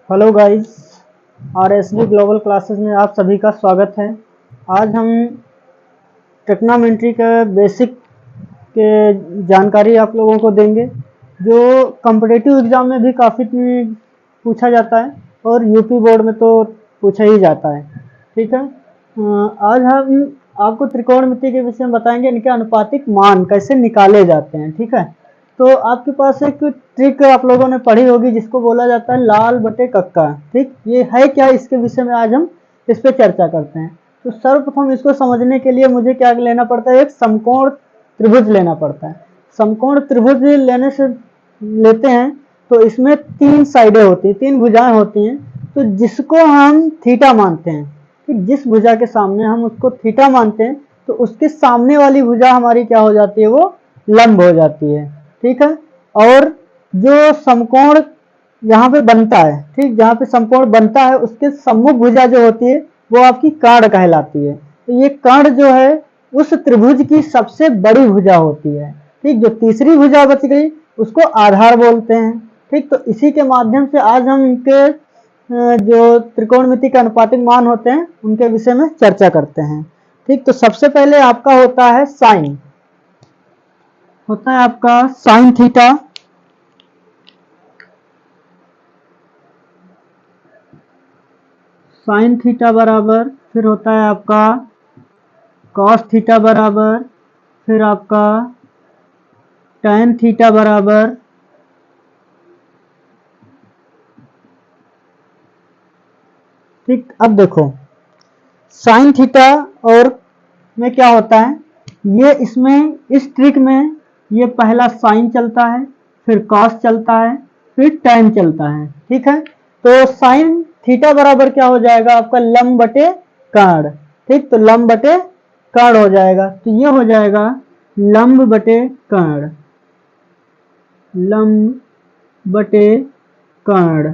Hello guys, RSD global classes में आप सभी का स्वागत है। आज हम ट्रिग्नोमेट्री के बेसिक के जानकारी आप लोगों को देंगे, जो कॉम्पिटिटिव एग्ज़ाम में भी काफ़ी पूछा जाता है और यूपी बोर्ड में तो पूछा ही जाता है। ठीक है, आज हम आपको त्रिकोणमिति के विषय में बताएंगे, इनके अनुपातिक मान कैसे निकाले जाते हैं। ठीक है, तो आपके पास एक ट्रिक आप लोगों ने पढ़ी होगी जिसको बोला जाता है लाल बटे कक्का। ठीक, ये है क्या, इसके विषय में आज हम इस पर चर्चा करते हैं। तो सर्वप्रथम इसको समझने के लिए मुझे क्या लेना पड़ता है, एक समकोण त्रिभुज लेना पड़ता है। समकोण त्रिभुज लेने से लेते हैं तो इसमें तीन साइडें होती हैं, तीन भुजाएं होती हैं। तो जिसको हम थीटा मानते हैं, कि जिस भुजा के सामने हम उसको थीटा मानते हैं, तो उसके सामने वाली भुजा हमारी क्या हो जाती है, वो लंब हो जाती है। ठीक है, और जो समकोण यहाँ पे बनता है, ठीक, जहाँ पे समकोण बनता है उसके सम्मुख भुजा जो होती है वो आपकी कर्ण कहलाती है। तो ये कर्ण जो है उस त्रिभुज की सबसे बड़ी भुजा होती है। ठीक, जो तीसरी भुजा बच गई उसको आधार बोलते हैं। ठीक, तो इसी के माध्यम से आज हम इनके जो त्रिकोणमिति के अनुपातिक मान होते हैं उनके विषय में चर्चा करते हैं। ठीक, तो सबसे पहले आपका होता है साइन, होता है आपका साइन थीटा। साइन थीटा बराबर फिर होता है आपका कॉस थीटा बराबर फिर आपका टैन थीटा बराबर ठीक। अब देखो साइन थीटा और में क्या होता है, ये इसमें इस ट्रिक में ये पहला साइन चलता है, फिर कॉस चलता है, फिर टैन चलता है। ठीक है, तो साइन थीटा बराबर क्या हो जाएगा आपका लंब बटे कर्ण। ठीक, तो लंब बटे कर्ण हो जाएगा, तो ये हो जाएगा लंब बटे कर्ण, लंब बटे कर्ण।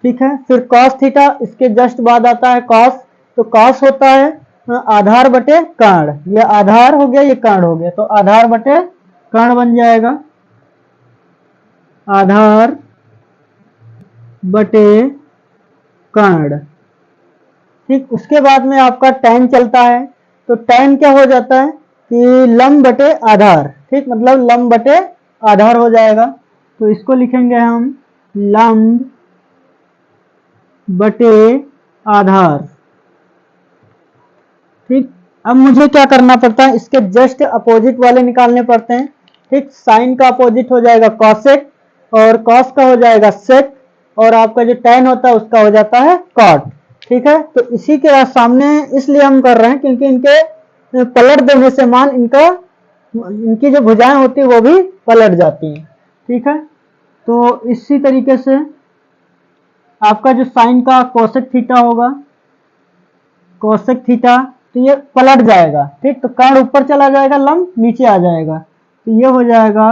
ठीक है, फिर कॉस थीटा इसके जस्ट बाद आता है कॉस, तो कॉस होता है आधार बटे कर्ण, ये आधार हो गया ये कर्ण हो गया, तो आधार बटे कर्ण बन जाएगा, आधार बटे कर्ण। ठीक, उसके बाद में आपका टैन चलता है, तो टैन क्या हो जाता है कि लंब बटे आधार। ठीक, मतलब लंब बटे आधार हो जाएगा, तो इसको लिखेंगे हम लंब बटे आधार। ठीक, अब मुझे क्या करना पड़ता है, इसके जस्ट अपोजिट वाले निकालने पड़ते हैं। ठीक, साइन का अपोजिट हो जाएगा कॉसेक और कॉस का हो जाएगा सेक, और आपका जो टैन होता है उसका हो जाता है कॉट। ठीक है, तो इसी के सामने इसलिए हम कर रहे हैं क्योंकि इनके पलट देने से मान इनकी जो भुजाएं होती है वो भी पलट जाती हैं। ठीक है, तो इसी तरीके से आपका जो साइन का कोसेक थीटा होगा, कोसेक थीटा, तो ये पलट जाएगा। ठीक, तो कर्ण ऊपर चला जाएगा, लंब नीचे आ जाएगा, तो ये हो जाएगा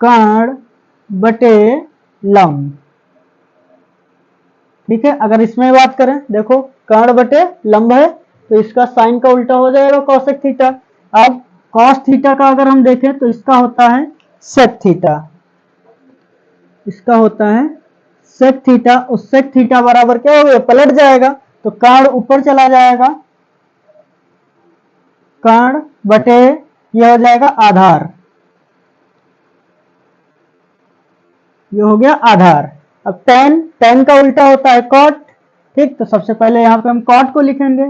कर्ण बटे लंब। ठीक है, अगर इसमें बात करें, देखो कर्ण बटे लंब है तो इसका साइन का उल्टा हो जाएगा कोसेक थीटा। अब कॉस थीटा का अगर हम देखें तो इसका होता है सेक थीटा, इसका होता है सेक थीटा, और सेक थीटा बराबर क्या हो गया, पलट जाएगा, तो कर्ण ऊपर चला जाएगा, कर्ण बटे ये हो जाएगा आधार, ये हो गया आधार। अब टैन, टैन का उल्टा होता है कॉट। ठीक, तो सबसे पहले यहां पे हम कॉट को लिखेंगे,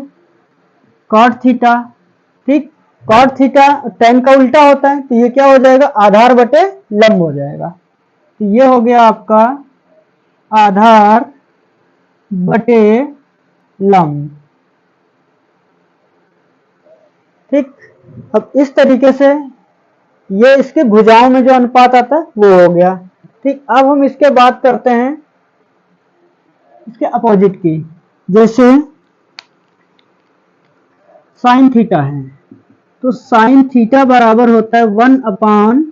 कॉट थीटा। ठीक, कॉट थीटा टैन का उल्टा होता है, तो ये क्या हो जाएगा, आधार बटे लंब हो जाएगा, तो ये हो गया आपका आधार बटे लंब। ठीक, अब इस तरीके से ये इसके भुजाओं में जो अनुपात आता है वो हो गया। ठीक, अब हम इसके बात करते हैं इसके अपोजिट की, जैसे साइन थीटा है, तो साइन थीटा बराबर होता है 1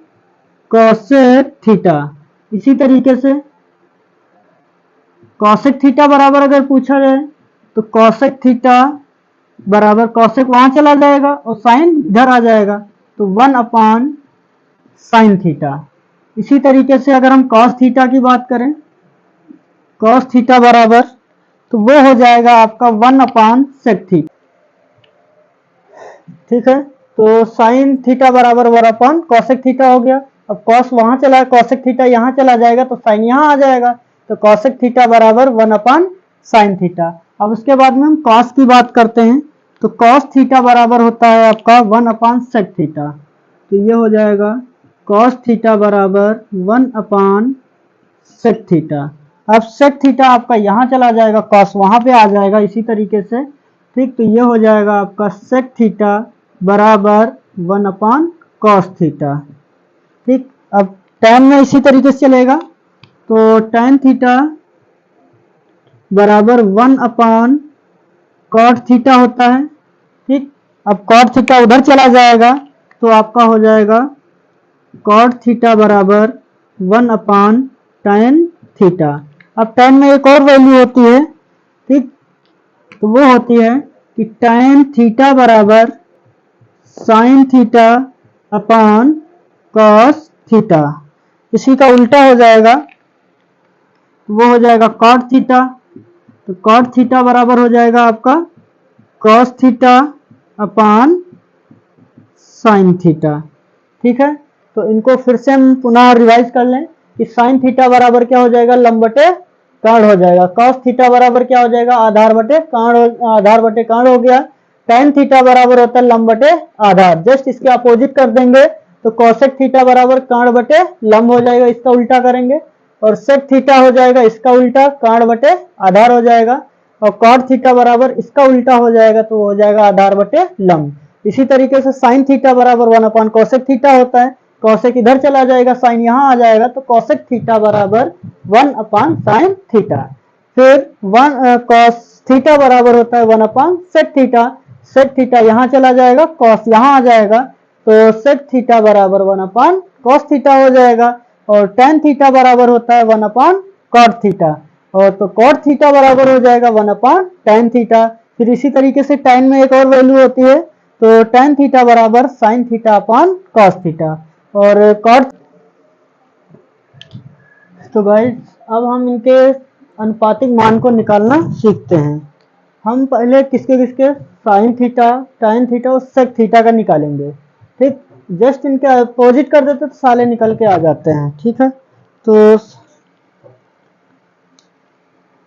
कोसेक थीटा। इसी तरीके से कोसेक थीटा बराबर अगर पूछा जाए तो कोसेक थीटा बराबर कोसेक वहां चला जाएगा और साइन इधर आ जाएगा, तो 1 साइन थीटा। इसी तरीके से अगर हम कॉस थीटा की बात करें कॉस थीटा बराबर, तो वो हो जाएगा आपका 1/sec थीटा। ठीक है, तो साइन थीटा बराबर 1/cosec थीटा हो गया। अब कॉस वहां चला, cosec थीटा यहाँ चला जाएगा तो साइन यहाँ आ जाएगा, तो cosec थीटा बराबर 1/sin थीटा। अब उसके बाद में हम कॉस की बात करते हैं, तो कॉस थीटा बराबर होता है आपका 1/sec थीटा। तो ये हो जाएगा कॉस थीटा बराबर 1/sec थीटा। अब sec थीटा आपका यहाँ चला जाएगा, कॉस वहां पे आ जाएगा इसी तरीके से। ठीक, तो ये हो जाएगा आपका sec थीटा बराबर 1/cos थीटा। ठीक, अब tan में इसी तरीके से चलेगा, तो tan थीटा बराबर 1/cot थीटा होता है। ठीक, अब cot थीटा उधर चला जाएगा तो आपका हो जाएगा cot थीटा बराबर 1/tan थीटा। अब tan में एक और वैल्यू होती है, ठीक, तो वो होती है कि tan थीटा बराबर sin theta upon cos theta. इसी का उल्टा हो जाएगा, वो हो जाएगा cot थीटा। तो cot थीटा बराबर हो जाएगा आपका cos theta upon sin theta. ठीक है, तो इनको फिर से हम पुनः रिवाइज कर लें कि sin थीटा बराबर क्या हो जाएगा, लंब बटे कांड हो जाएगा। cos थीटा बराबर क्या हो जाएगा, आधार बटे कांड हो गया। tan थीटा बराबर होता है लंब बटे आधार, जस्ट इसके अपोजिट कर देंगे तो cosec थीटा बराबर कांड बटे लंब हो जाएगा, इसका उल्टा करेंगे। और sec थीटा हो जाएगा इसका उल्टा, कांड बटे आधार हो जाएगा। और cot थीटा बराबर इसका उल्टा हो जाएगा, तो हो जाएगा आधार बटे लंब। इसी तरीके से sin थीटा बराबर 1/cosec थीटा होता है, cosec इधर चला जाएगा, sin यहाँ आ जाएगा, तो cosec थीटा बराबर 1/sin थीटा। फिर cos थीटा बराबर होता है 1/sec थीटा। sec थीटा यहाँ चला जाएगा, cos यहाँ आ जाएगा, तो sec थीटा बराबर 1/cos थीटा हो जाएगा। और tan थीटा बराबर होता है 1/cot थीटा, और तो cot थीटा बराबर हो जाएगा 1/tan थीटा। फिर इसी तरीके से tan में एक और वैल्यू होती है, तो tan थीटा बराबर sin theta upon cos theta. और cot, तो गाइस अब हम इनके अनुपातिक मान को निकालना सीखते हैं। हम पहले किसके sin थीटा, tan थीटा और sec थीटा का निकालेंगे। ठीक, जस्ट इनके अपोजिट कर देते तो साले निकल के आ जाते हैं। ठीक है, तो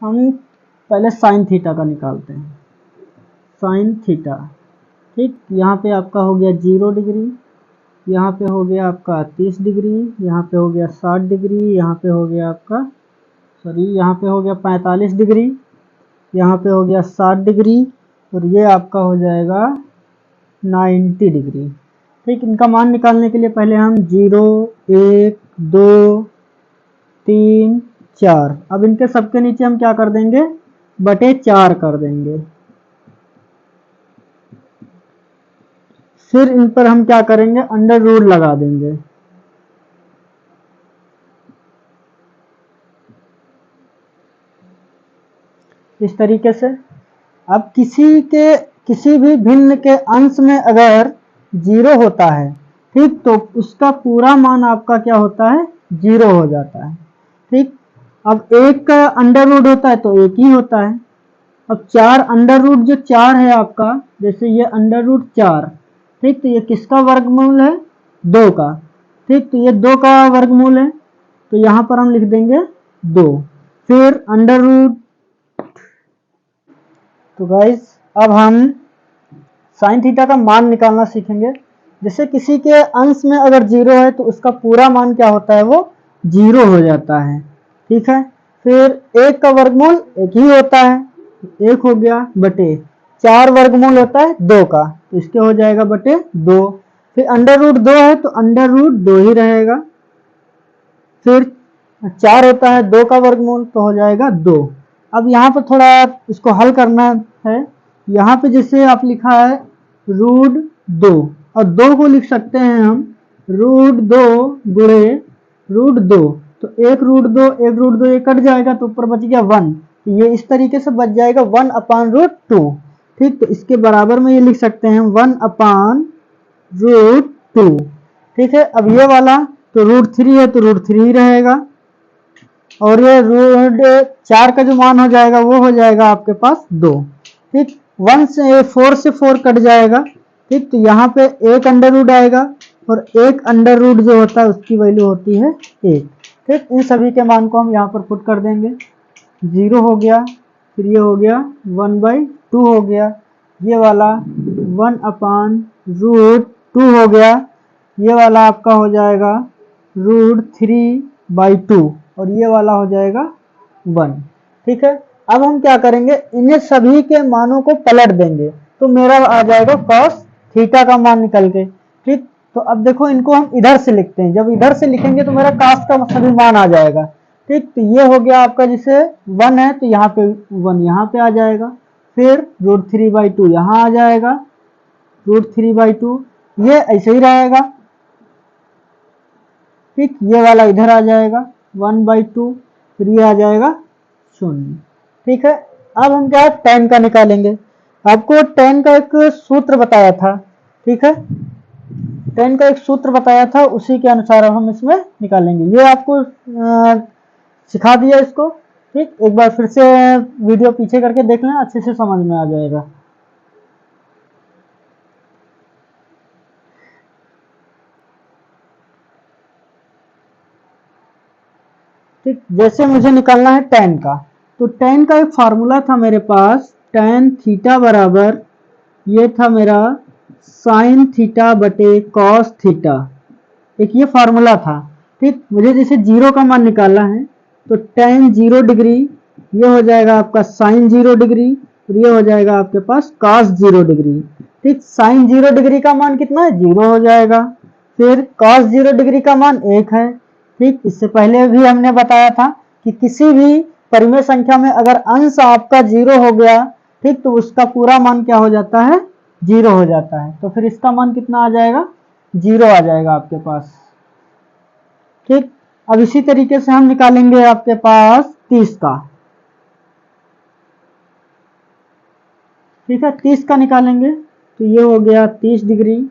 हम पहले sin थीटा का निकालते हैं। sin थीटा, ठीक, यहाँ पे आपका हो गया 0 डिग्री, यहाँ पे हो गया आपका 30 डिग्री, यहाँ पे हो गया 60 डिग्री, यहाँ पे हो गया आपका यहाँ पे हो गया 45 डिग्री, यहाँ पे हो गया 60 डिग्री, और ये आपका हो जाएगा 90 डिग्री। ठीक, इनका मान निकालने के लिए पहले हम 0, 1, 2, 3, 4, अब इनके सबके नीचे हम क्या कर देंगे, बटे 4 कर देंगे। फिर इन पर हम क्या करेंगे, अंडर रूट लगा देंगे। इस तरीके से अब किसी भी भिन्न के अंश में अगर 0 होता है, ठीक, तो उसका पूरा मान आपका क्या होता है, 0 हो जाता है। ठीक, अब 1 का अंडर रूट होता है तो 1 ही होता है। अब 4 अंडर रूट जो 4 है आपका, जैसे ये अंडर रूट 4, ठीक, तो ये किसका वर्गमूल है, 2 का। ठीक, तो ये 2 का वर्गमूल है, तो यहाँ पर हम लिख देंगे 2। फिर अंडर रूट, तो गाइस अब हम sin थीटा का मान निकालना सीखेंगे। जैसे किसी के अंश में अगर 0 है तो उसका पूरा मान क्या होता है, वो 0 हो जाता है। ठीक है, फिर 1 का वर्गमूल 1 ही होता है, 1 हो गया, बटे 4 वर्गमूल होता है 2 का, तो इसके हो जाएगा बटे 2। फिर अंडर रूट 2 है तो अंडर रूट 2 ही रहेगा। फिर 4 होता है 2 का वर्गमूल, तो हो जाएगा 2। अब यहाँ पर थोड़ा इसको हल करना है। यहाँ पे जैसे आप लिखा है √2, और 2 को लिख सकते हैं हम √2 गुणे √2, तो 1 √2 ये कट जाएगा, तो ऊपर बच गया 1, तो ये इस तरीके से बच जाएगा 1/√2। ठीक, तो इसके बराबर में ये लिख सकते हैं 1/√2। ठीक है, अब ये वाला तो √3 है तो √3 ही रहेगा। और ये रूट 4 का जो मान हो जाएगा वो हो जाएगा आपके पास 2। ठीक, 1 से 4 से 4 कट जाएगा। ठीक, तो यहाँ पे 1 अंडर रूट आएगा और 1 अंडर रूट जो होता है उसकी वैल्यू होती है 1। ठीक, इन सभी के मान को हम यहाँ पर पुट कर देंगे। 0 हो गया, फिर ये हो गया 1/2 हो गया, ये वाला 1/√2 हो गया, ये वाला आपका हो जाएगा √3/2 और ये वाला हो जाएगा 1। ठीक है, अब हम क्या करेंगे, इन्हें सभी के मानों को पलट देंगे तो मेरा आ जाएगा cos थीटा का मान निकल के। ठीक, तो अब देखो इनको हम इधर से लिखते हैं, जब इधर से लिखेंगे तो मेरा cos का सभी मान आ जाएगा। ठीक, तो ये हो गया आपका, जिसे 1 है तो यहाँ पे 1 यहाँ पे आ जाएगा, फिर √3/2 यहाँ आ जाएगा, √3/2 ये ऐसे ही रहेगा। ठीक, ये वाला इधर आ जाएगा 1/2, फिर ये आ जाएगा 0। ठीक है, अब हम क्या tan का निकालेंगे। आपको tan का एक सूत्र बताया था। ठीक है, tan का एक सूत्र बताया था, उसी के अनुसार अब हम इसमें निकालेंगे। ये आपको सिखा दिया इसको। ठीक, एक बार फिर से वीडियो पीछे करके देख लें, अच्छे से समझ में आ जाएगा। ठीक, जैसे मुझे निकालना है tan का, तो tan का एक फार्मूला था मेरे पास, tan थीटा बराबर ये था मेरा sin थीटा बटे cos थीटा, एक ये फार्मूला था। ठीक, मुझे जैसे 0 का मान निकालना है तो tan 0 डिग्री ये हो जाएगा आपका sin 0 डिग्री, और ये हो जाएगा आपके पास cos 0 डिग्री। ठीक, sin 0 डिग्री का मान कितना है, 0 हो जाएगा, फिर cos 0 डिग्री का मान 1 है। ठीक, इससे पहले भी हमने बताया था कि किसी भी परिमेय संख्या में अगर अंश आपका 0 हो गया, ठीक, तो उसका पूरा मान क्या हो जाता है, 0 हो जाता है। तो फिर इसका मान कितना आ जाएगा, 0 आ जाएगा आपके पास। ठीक, अब इसी तरीके से हम निकालेंगे आपके पास 30 का। ठीक है, 30 का निकालेंगे तो ये हो गया 30 डिग्री,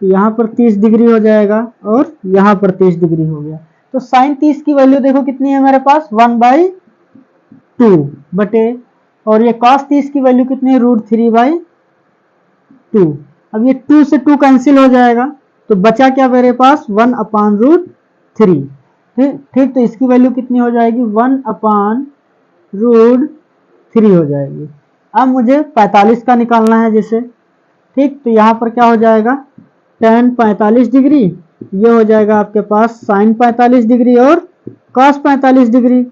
तो यहाँ पर 30 डिग्री हो जाएगा और यहाँ पर 30 डिग्री हो गया। तो sin 30 की वैल्यू देखो कितनी है मेरे पास, 1/2 बटे, और ये cos 30 की वैल्यू कितनी है, √3/2। अब ये 2 से 2 कैंसिल हो जाएगा तो बचा क्या मेरे पास, 1/√3। ठीक, तो इसकी वैल्यू कितनी हो जाएगी, 1/√3 हो जाएगी। अब मुझे 45 का निकालना है जैसे। ठीक, तो यहाँ पर क्या हो जाएगा, tan 45 डिग्री ये हो जाएगा आपके पास sin 45 डिग्री और cos 45 डिग्री।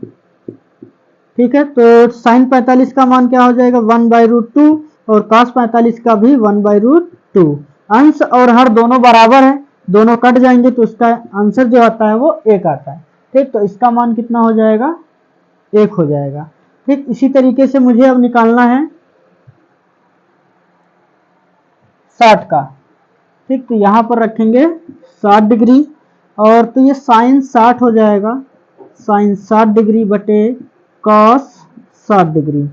ठीक है, तो sin 45 का मान क्या हो जाएगा, 1/√2 और cos 45 का भी 1/√2। अंश और हर दोनों बराबर है, दोनों कट जाएंगे तो उसका आंसर जो आता है वो 1 आता है। ठीक, तो इसका मान कितना हो जाएगा, 1 हो जाएगा। ठीक, इसी तरीके से मुझे अब निकालना है 60 का। ठीक, तो यहाँ पर रखेंगे 60 डिग्री, और तो ये sin 60 हो जाएगा, sin 60 डिग्री बटे cos 60 डिग्री।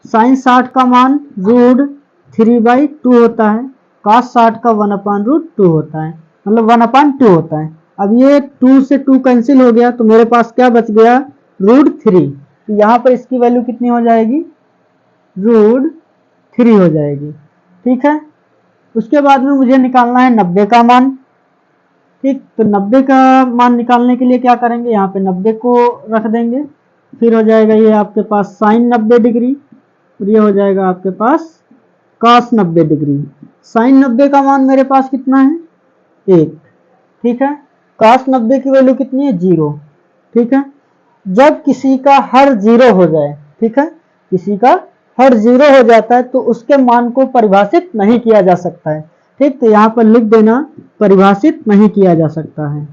sin 60 का मान √3/2 होता है, cos 60 का 1/√2 होता है, मतलब 1/2 होता है। अब ये 2 से 2 कैंसिल हो गया तो मेरे पास क्या बच गया, √3। तो यहाँ पर इसकी वैल्यू कितनी हो जाएगी, √3 हो जाएगी। ठीक है, उसके बाद में मुझे निकालना है 90 का मान। ठीक, तो 90 का मान निकालने के लिए क्या करेंगे, यहाँ पे 90 को रख देंगे, फिर हो जाएगा ये आपके पास sin 90 डिग्री, और ये हो जाएगा आपके पास cos 90 डिग्री। sin 90 का मान मेरे पास कितना है, 1। ठीक है, cos 90 की वैल्यू कितनी है, 0। ठीक है, जब किसी का हर 0 हो जाए, ठीक है, किसी का हर 0 हो जाता है तो उसके मान को परिभाषित नहीं किया जा सकता है। ठीक, तो यहाँ पर लिख देना, परिभाषित नहीं किया जा सकता है,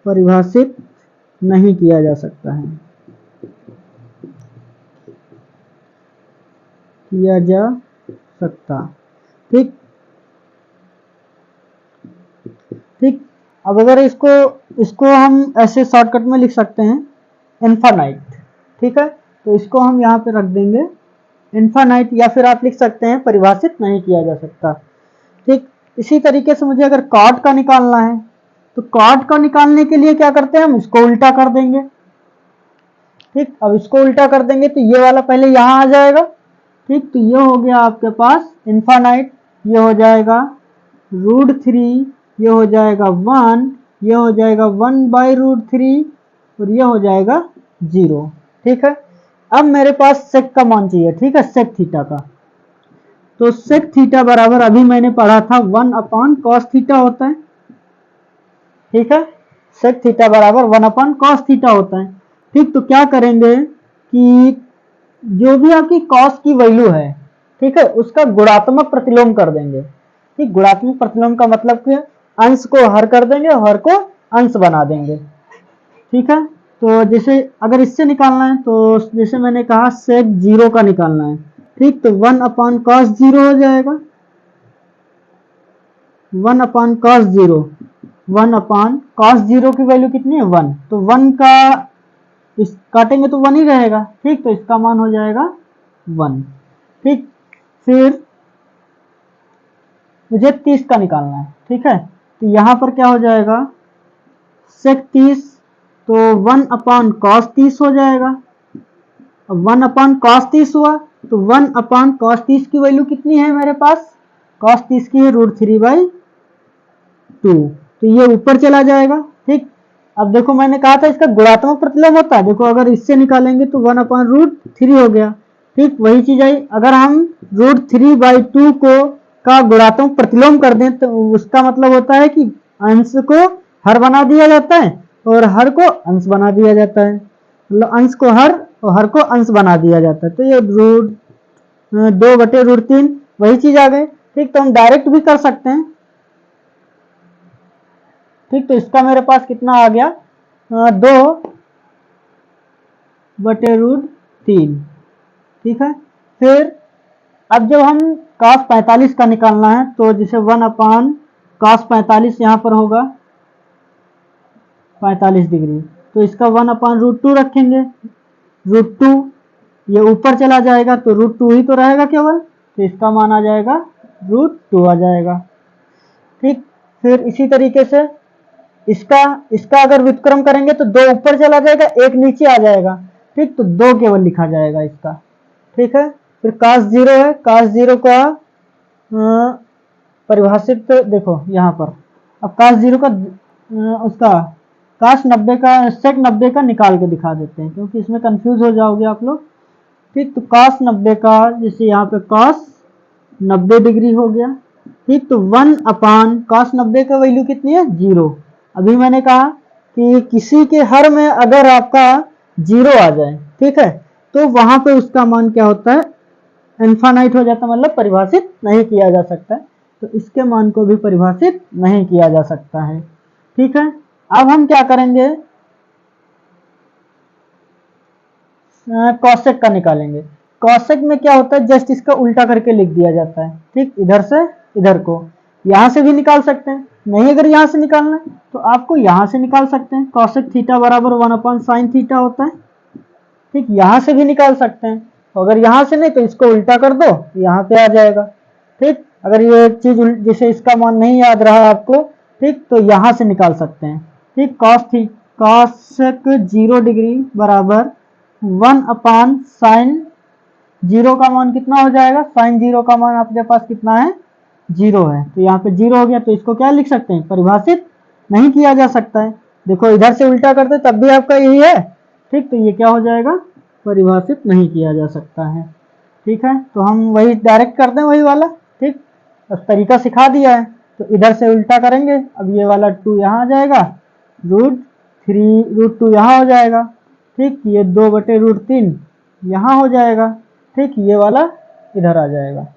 परिभाषित नहीं किया जा सकता है, किया जा सकता। ठीक, ठीक, अब अगर इसको हम ऐसे शॉर्टकट में लिख सकते हैं, इनफाइनाइट। ठीक है, तो इसको हम यहाँ पे रख देंगे इनफाइनाइट, या फिर आप लिख सकते हैं परिभाषित नहीं किया जा सकता। ठीक, इसी तरीके से मुझे अगर cot का निकालना है तो कॉट को निकालने के लिए क्या करते हैं, हम इसको उल्टा कर देंगे। ठीक, अब इसको उल्टा कर देंगे तो ये वाला पहले यहाँ आ जाएगा। ठीक, तो ये हो गया आपके पास इन्फानाइट, ये हो जाएगा √3, ये हो जाएगा 1, ये हो जाएगा 1/√3 और ये हो जाएगा 0। ठीक है, अब मेरे पास सेक का मान चाहिए। ठीक है, सेक थीटा का, तो सेक थीटा बराबर अभी मैंने पढ़ा था 1/cos थीटा होता है। ठीक है, सेक थीटा बराबर 1/cos थीटा होता है। ठीक, तो क्या करेंगे कि जो भी आपकी कॉस की वैल्यू है, ठीक है, उसका गुणात्मक प्रतिलोम कर देंगे। ठीक, गुणात्मक प्रतिलोम का मतलब कि अंश को हर कर देंगे, हर को अंश बना देंगे। ठीक है, तो जैसे अगर इससे निकालना है तो जैसे मैंने कहा सेक 0 का निकालना है। ठीक, तो 1/cos 0 हो जाएगा, 1/cos 0, 1/cos 0 की वैल्यू कितनी है 1, तो 1 का इस काटेंगे तो 1 ही रहेगा। ठीक, तो इसका मान हो जाएगा 1। ठीक, फिर मुझे 30 का निकालना है। ठीक है, तो यहां पर क्या हो जाएगा सेक 30, तो 1/cos 30 हो जाएगा। अब 1/cos 30 हुआ तो 1/cos 30 की वैल्यू कितनी है मेरे पास, cos 30 की है √3/2, तो ये ऊपर चला जाएगा। ठीक, अब देखो मैंने कहा था इसका गुणात्मक प्रतिलोम होता है, देखो अगर इससे निकालेंगे तो 1/√3 हो गया। ठीक, वही चीज आई, अगर हम √3/2 को का गुणात्मक प्रतिलोम कर दें तो उसका मतलब होता है कि अंश को हर बना दिया जाता है और हर को अंश बना दिया जाता है, मतलब अंश को हर और हर को अंश बना दिया जाता है। तो ये √2/√3 वही चीज आ गई। ठीक, तो हम डायरेक्ट भी कर सकते हैं। ठीक, तो इसका मेरे पास कितना आ गया 2/√3। ठीक है, फिर अब जब हम cos 45 का निकालना है तो जैसे 1/cos 45 यहाँ पर होगा 45 डिग्री, तो इसका 1/√2 रखेंगे। √2 ये ऊपर चला जाएगा तो √2 ही तो रहेगा केवल, तो इसका मान आ जाएगा √2 आ जाएगा। ठीक, फिर इसी तरीके से इसका अगर व्युत्क्रम करेंगे तो 2 ऊपर चला जाएगा, 1 नीचे आ जाएगा। ठीक, तो 2 केवल लिखा जाएगा इसका। ठीक है, फिर cos 0 है, cos 0 का परिभाषित देखो यहाँ पर, अब cos 0 का उसका cos 90 का sec 90 का निकाल के दिखा देते हैं क्योंकि इसमें कंफ्यूज हो जाओगे आप लोग। ठीक, तो cos 90 का जैसे यहाँ पे cos 90 डिग्री हो गया। ठीक, तो 1/cos 90 का वैल्यू कितनी है 0। अभी मैंने कहा कि किसी के हर में अगर आपका 0 आ जाए, ठीक है, तो वहां पे उसका मान क्या होता है इनफाइनाइट हो जाता है, मतलब परिभाषित नहीं किया जा सकता है। तो इसके मान को भी परिभाषित नहीं किया जा सकता है। ठीक है, अब हम क्या करेंगे कॉसेक का निकालेंगे। कॉसेक में क्या होता है जस्ट इसका उल्टा करके लिख दिया जाता है। ठीक, इधर से इधर को, यहां से भी निकाल सकते हैं, नहीं अगर यहां से निकालना है तो आपको यहां से निकाल सकते हैं। कॉसेक थीटा बराबर 1/sin थीटा होता है। ठीक, यहां से भी निकाल सकते हैं, तो अगर यहां से नहीं तो इसको उल्टा कर दो, यहाँ पे आ जाएगा। ठीक, अगर ये चीज जैसे इसका मान नहीं याद रहा आपको, ठीक, तो यहां से निकाल सकते हैं। ठीक, कॉसेक 0 डिग्री बराबर 1/sin 0 का मान कितना हो जाएगा, sin 0 का मान आपके पास कितना है 0 है, तो यहाँ पे 0 हो गया, तो इसको क्या लिख सकते हैं परिभाषित नहीं किया जा सकता है। देखो इधर से उल्टा करते तब भी आपका यही है। ठीक, तो ये क्या हो जाएगा परिभाषित नहीं किया जा सकता है। ठीक है, तो हम वही डायरेक्ट करते हैं वही वाला। ठीक, बस तरीका सिखा दिया है, तो इधर से उल्टा करेंगे, अब ये वाला 2 यहाँ आ जाएगा, √2 यहाँ हो जाएगा। ठीक, ये 2/√3 यहाँ हो जाएगा। ठीक, ये वाला इधर आ जाएगा।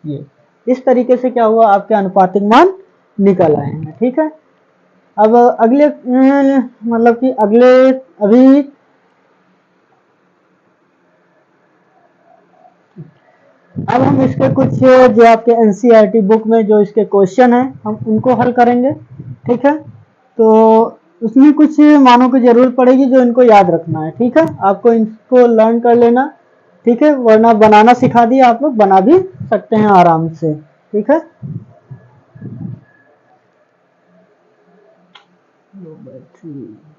ये इस तरीके से क्या हुआ आपके अनुपातिक मान निकल आए हैं। ठीक है, अब अगले मतलब कि अगले अभी अब हम इसके कुछ जो आपके एनसीईआरटी बुक में जो इसके क्वेश्चन हैं हम उनको हल करेंगे। ठीक है, तो उसमें कुछ मानों की जरूरत पड़ेगी जो इनको याद रखना है। ठीक है, आपको इनको लर्न कर लेना। ठीक है, वरना बनाना सिखा दिया, आप लोग बना भी सकते हैं आराम से। ठीक है, लो बैटरी।